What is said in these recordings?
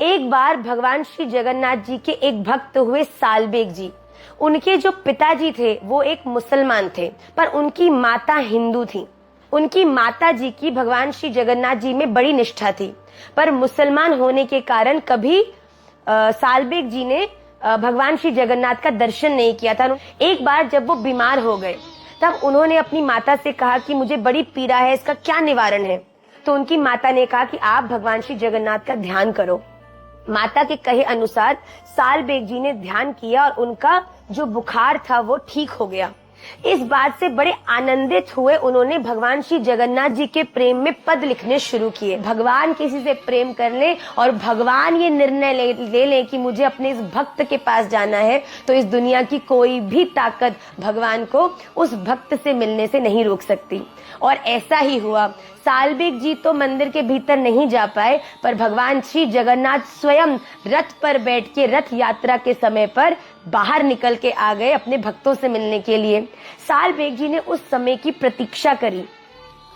एक बार भगवान श्री जगन्नाथ जी के एक भक्त हुए सालबेग जी। उनके जो पिताजी थे वो एक मुसलमान थे, पर उनकी माता हिंदू थी। उनकी माता जी की भगवान श्री जगन्नाथ जी में बड़ी निष्ठा थी, पर मुसलमान होने के कारण कभी सालबेग जी ने भगवान श्री जगन्नाथ का दर्शन नहीं किया था। एक बार जब वो बीमार हो गए तब उन्होंने अपनी माता से कहा कि मुझे बड़ी पीड़ा है, इसका क्या निवारण है। तो उनकी माता ने कहा कि आप भगवान श्री जगन्नाथ का ध्यान करो। माता के कहे अनुसार सालबेग जी ने ध्यान किया और उनका जो बुखार था वो ठीक हो गया। इस बात से बड़े आनंदित हुए उन्होंने भगवान श्री जगन्नाथ जी के प्रेम में पद लिखने शुरू किए। भगवान किसी से प्रेम कर ले और भगवान ये निर्णय ले ले कि मुझे अपने इस भक्त के पास जाना है, तो इस दुनिया की कोई भी ताकत भगवान को उस भक्त से मिलने से नहीं रोक सकती। और ऐसा ही हुआ। सालबेग जी तो मंदिर के भीतर नहीं जा पाए, पर भगवान श्री जगन्नाथ स्वयं रथ पर बैठ के रथ यात्रा के समय पर बाहर निकल के आ गए अपने भक्तों से मिलने के लिए। सालबेग जी ने उस समय की प्रतीक्षा करी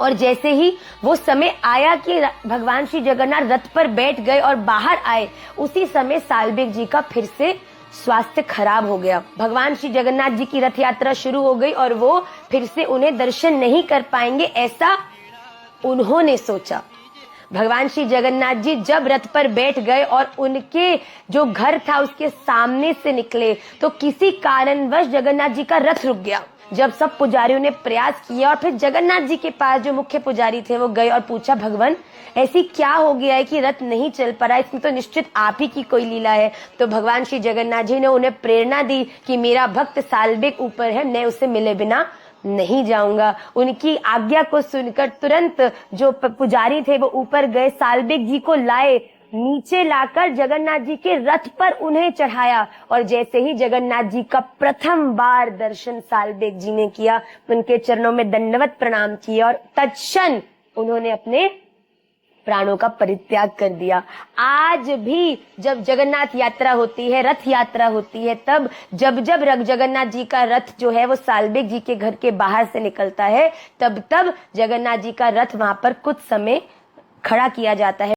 और जैसे ही वो समय आया कि भगवान श्री जगन्नाथ रथ पर बैठ गए और बाहर आए, उसी समय सालबेग जी का फिर से स्वास्थ्य खराब हो गया। भगवान श्री जगन्नाथ जी की रथ यात्रा शुरू हो गई और वो फिर से उन्हें दर्शन नहीं कर पाएंगे, ऐसा उन्होंने सोचा। भगवान श्री जगन्नाथ जी जब रथ पर बैठ गए और उनके जो घर था उसके सामने से निकले, तो किसी कारणवश जगन्नाथ जी का रथ रुक गया। जब सब पुजारियों ने प्रयास किया और फिर जगन्नाथ जी के पास जो मुख्य पुजारी थे वो गए और पूछा, भगवान ऐसी क्या हो गया है कि रथ नहीं चल पा रहा, इसमें तो निश्चित आप ही की कोई लीला है। तो भगवान श्री जगन्नाथ जी ने उन्हें प्रेरणा दी कि मेरा भक्त सालबेग ऊपर है, मैं उससे मिले बिना नहीं जाऊंगा। उनकी आज्ञा को सुनकर तुरंत जो पुजारी थे वो ऊपर गए, सालबेग जी को लाए, नीचे लाकर जगन्नाथ जी के रथ पर उन्हें चढ़ाया। और जैसे ही जगन्नाथ जी का प्रथम बार दर्शन सालबेग जी ने किया, उनके चरणों में दंडवत प्रणाम किया और तत्क्षण उन्होंने अपने प्राणों का परित्याग कर दिया। आज भी जब जगन्नाथ यात्रा होती है, रथ यात्रा होती है, तब जब जगन्नाथ जी का रथ जो है वो सालबेग जी के घर के बाहर से निकलता है, तब जगन्नाथ जी का रथ वहां पर कुछ समय खड़ा किया जाता है।